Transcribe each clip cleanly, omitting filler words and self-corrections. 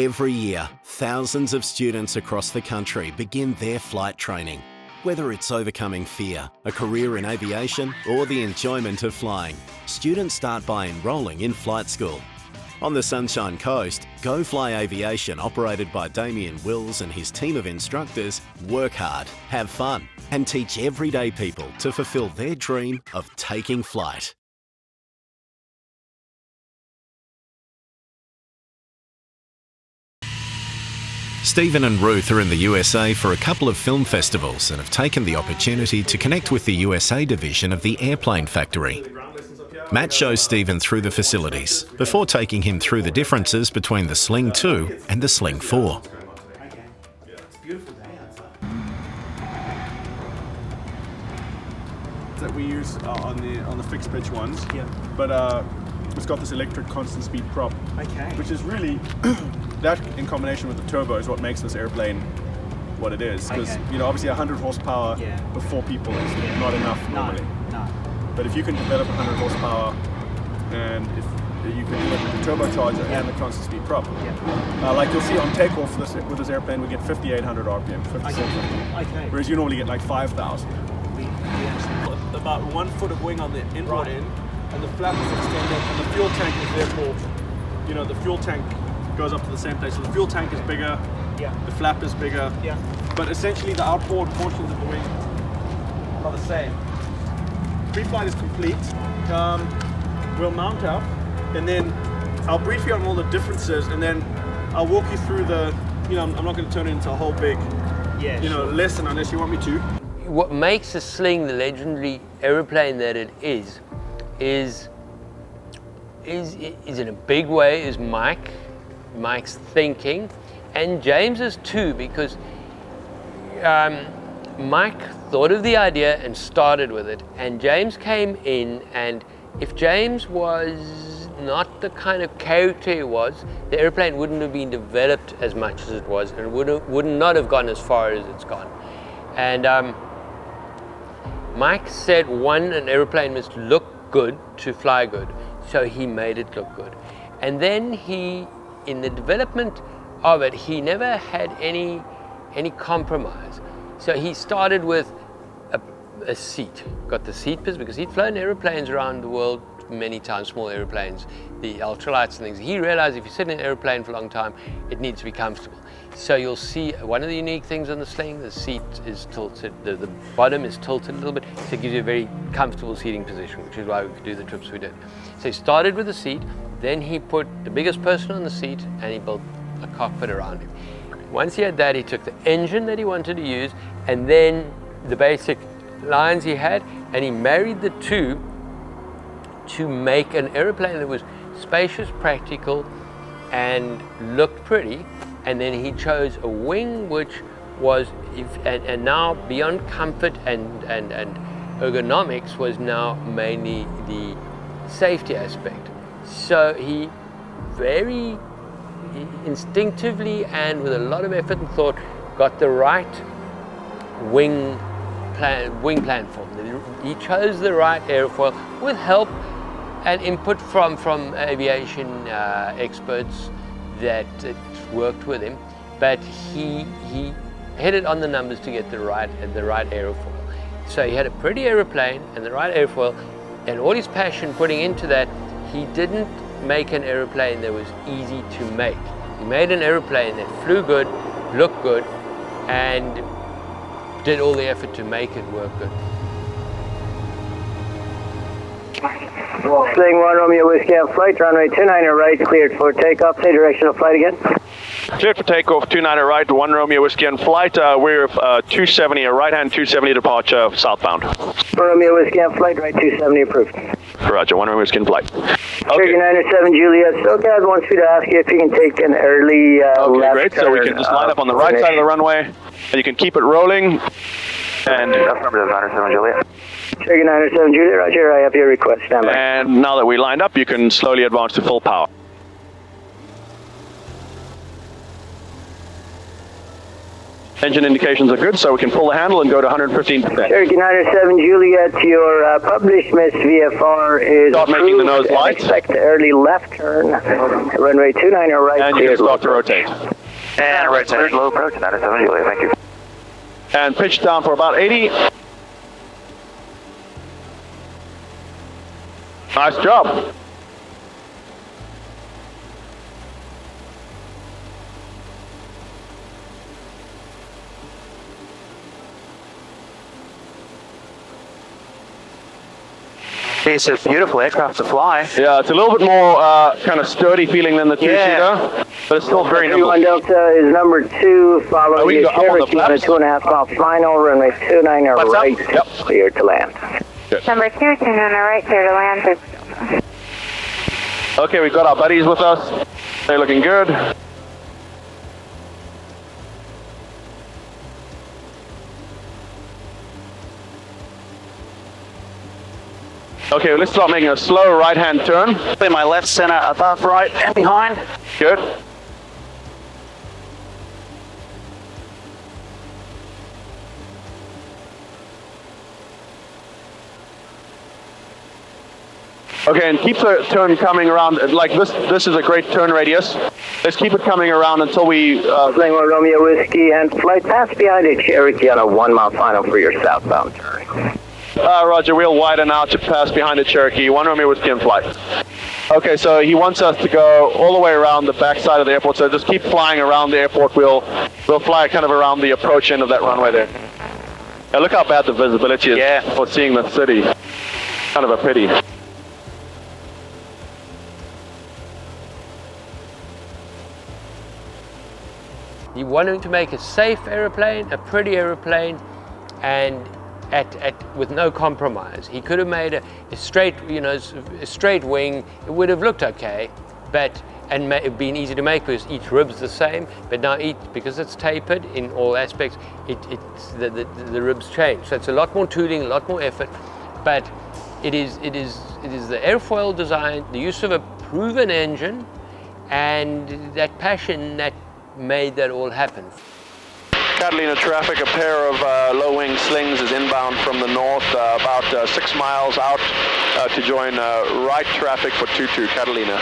Every year, thousands of students across the country begin their flight training. Whether it's overcoming fear, a career in aviation, or the enjoyment of flying, students start by enrolling in flight school. On the Sunshine Coast, Go Fly Aviation, operated by Damien Wills and his team of instructors, work hard, have fun, and teach everyday people to fulfill their dream of taking flight. Stephen and Ruth are in the USA for a couple of film festivals and have taken the opportunity to connect with the USA division of the Airplane Factory. Matt shows Stephen through the facilities before taking him through the differences between the Sling 2 and the Sling 4. That we use on the fixed pitch ones, but it's got this electric constant speed prop, which is really that in combination with the turbo is what makes this airplane what it is. Because you know, obviously 100 horsepower with 4 people is not enough normally. No. But if you can develop 100 horsepower, and if you can do it with the turbocharger and the constant speed prop, like you'll see on takeoff with this airplane, we get 5,800 RPM, 5,750. Whereas you normally get like 5,000. About 1 foot of wing on the inboard end, and the flap is extended, and the fuel tank is therefore, you know, the fuel tank goes up to the same place. So the fuel tank is bigger, the flap is bigger, but essentially the outboard portions of the wing are the same. Pre-flight is complete. We'll mount up, and then I'll brief you on all the differences, and then I'll walk you through the, you know, I'm not going to turn it into a whole big, lesson unless you want me to. What makes the Sling the legendary aeroplane that it is in a big way is Mike's thinking, and James's too, because Mike thought of the idea and started with it, and James came in, and if James was not the kind of character he was, the airplane wouldn't have been developed as much as it was, and would not have gone as far as it's gone. And Mike said, an airplane must look good to fly good, so he made it look good. And then in the development of it, he never had any compromise. So he started with a seat, got the seat because he'd flown airplanes around the world many times, small airplanes, the ultralights and things. He realized if you sit in an airplane for a long time, it needs to be comfortable. So you'll see one of the unique things on the Sling, the seat is tilted, the bottom is tilted a little bit, so it gives you a very comfortable seating position, which is why we could do the trips we did. So he started with the seat, then he put the biggest person on the seat, and he built a cockpit around him. Once he had that, he took the engine that he wanted to use, and then the basic lines he had, and he married the two to make an airplane that was spacious, practical, and looked pretty. And then he chose a wing which was, and now beyond comfort and ergonomics, was now mainly the safety aspect. So he very instinctively and with a lot of effort and thought got the right wing platform. He chose the right airfoil with help and input from aviation experts that worked with him, but he hit it on the numbers to get the right airfoil. So he had a pretty airplane and the right airfoil, and all his passion putting into that. He didn't make an airplane that was easy to make. He made an airplane that flew good, looked good, and did all the effort to make it work good. Sling 1 Romeo Whiskey on flight, runway 29 right, cleared for takeoff. Say direction of flight again. Cleared for takeoff, 29 right, 1 Romeo Whiskey on flight. We're 270, a right-hand 270 departure, southbound. 1 Romeo Whiskey on flight, right 270 approved. Roger, 1 Romeo Whiskey in flight. Okay. 7 Juliet, SoCal wants me to ask you if you can take an early left great, so we can just line up on the right side of the runway, and you can keep it rolling. And that's number 7 Juliet. 7 Juliet, roger, I have your request, stand by. And now that we lined up, you can slowly advance to full power. Engine indications are good, so we can pull the handle and go to 115%. Cherokee 907 Juliet, your published Miss VFR is Start making the nose light. Expect early left turn, runway 29 right. And you can start to rotate. And rotate. Low approach, 907 Juliet, thank you. And pitch down for about 80. Nice job. It's a beautiful aircraft to fly. Yeah, it's a little bit more kind of sturdy feeling than the two-seater, but it's still very nimble. 31 Delta is number 2, following you Cherokee on a 2.5 mile final, runway 29 right, clear to land. Good. Number 2, 29 right, clear to land. Okay, we've got our buddies with us. They're looking good. Okay, let's start making a slow right-hand turn. Clear my left, center, above, right, and behind. Good. Okay, and keep the turn coming around. Like this is a great turn radius. Let's keep it coming around until we... Flying Romeo Whiskey and flight pass behind a Cherokee on a 1 mile final for your southbound turn. Roger, we'll widen out to pass behind the Cherokee. 1 Romeo Whiskey in flight. Okay, so he wants us to go all the way around the back side of the airport, so just keep flying around the airport. We'll fly kind of around the approach end of that runway there. Now look how bad the visibility is for seeing the city. Kind of a pity. You wanted to make a safe aeroplane, a pretty aeroplane, and with no compromise. He could have made a straight, a straight wing. It would have looked okay, and been easy to make because each rib's the same. But now because it's tapered in all aspects, the ribs change. So it's a lot more tooling, a lot more effort. But it is the airfoil design, the use of a proven engine, and that passion that made that all happen. Catalina traffic, a pair of low-wing slings is inbound from the north, about 6 miles out to join right traffic for 22 Catalina.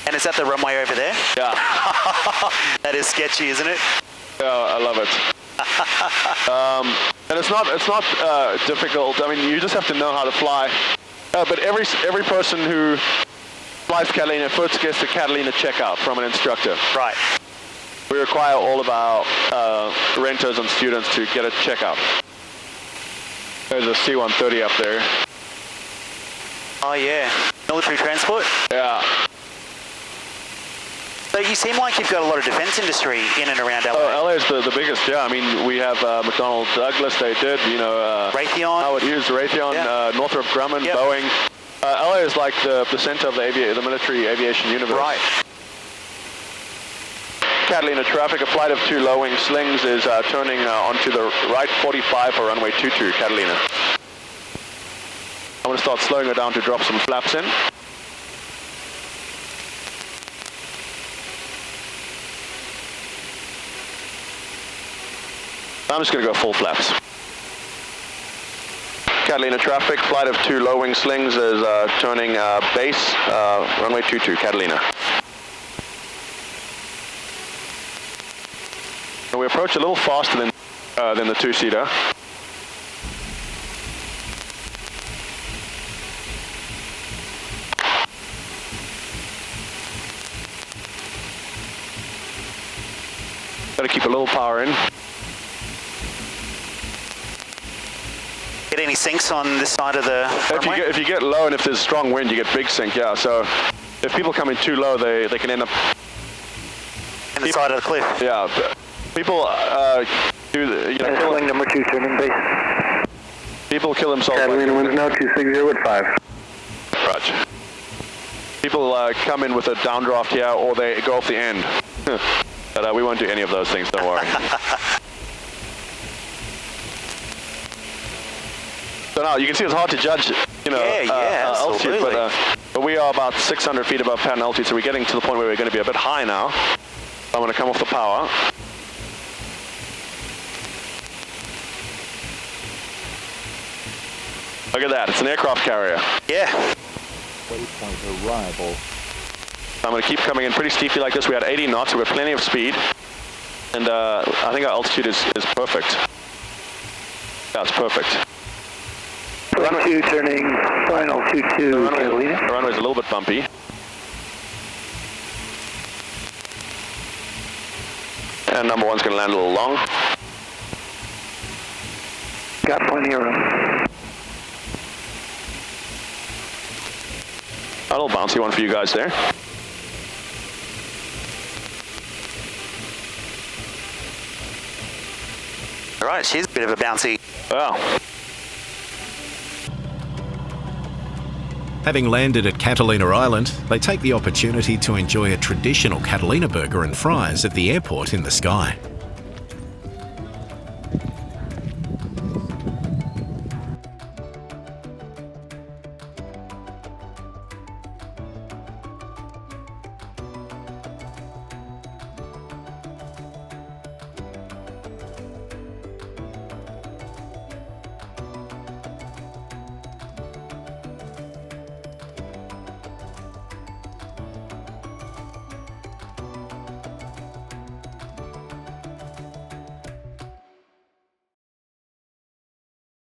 And is that the runway over there? Yeah. That is sketchy, isn't it? Yeah, I love it. And it's not difficult. I mean, you just have to know how to fly. But every person who flies Catalina first gets a Catalina checkout from an instructor. Right. We require all of our renters and students to get a checkout. There's a C-130 up there. Oh yeah, military transport? Yeah. So you seem like you've got a lot of defense industry in and around LA. Oh, LA is the biggest, yeah. I mean, we have McDonnell Douglas, they did, Raytheon. Howard Hughes, Raytheon, Northrop Grumman, Boeing. LA is like the center of the military aviation universe. Right. Catalina traffic, a flight of 2 low-wing slings is turning onto the right 45 for runway 22, Catalina. I'm going to start slowing her down to drop some flaps in. I'm just going to go full flaps. Catalina traffic, flight of 2 low-wing slings is turning base, runway 22, Catalina. We approach a little faster than the 2-seater. Got to keep a little power in. Get any sinks on this side of the runway? If you get low and if there's strong wind, you get big sink, yeah. So if people come in too low, they can end up... In the side of the cliff? Yeah. People kill... number 2, turning base. People kill themselves... Catalina winds now 260 at 5. Roger. People come in with a downdraft here, or they go off the end. But we won't do any of those things, don't worry. So now you can see it's hard to judge, altitude, but But we are about 600 feet above pattern altitude, so we're getting to the point where we're going to be a bit high now. I'm going to come off the power. Look at that, it's an aircraft carrier. Yeah. Waypoint arrival. I'm going to keep coming in pretty steeply like this. We had 80 knots, so we've got plenty of speed. And I think our altitude is perfect. Yeah, it's perfect. 22 turning final 22. The runway's a little bit bumpy. And number one's going to land a little long. Got plenty of room. A little bouncy one for you guys there. All right, she's a bit of a bouncy. Wow. Having landed at Catalina Island, they take the opportunity to enjoy a traditional Catalina burger and fries at the airport in the sky.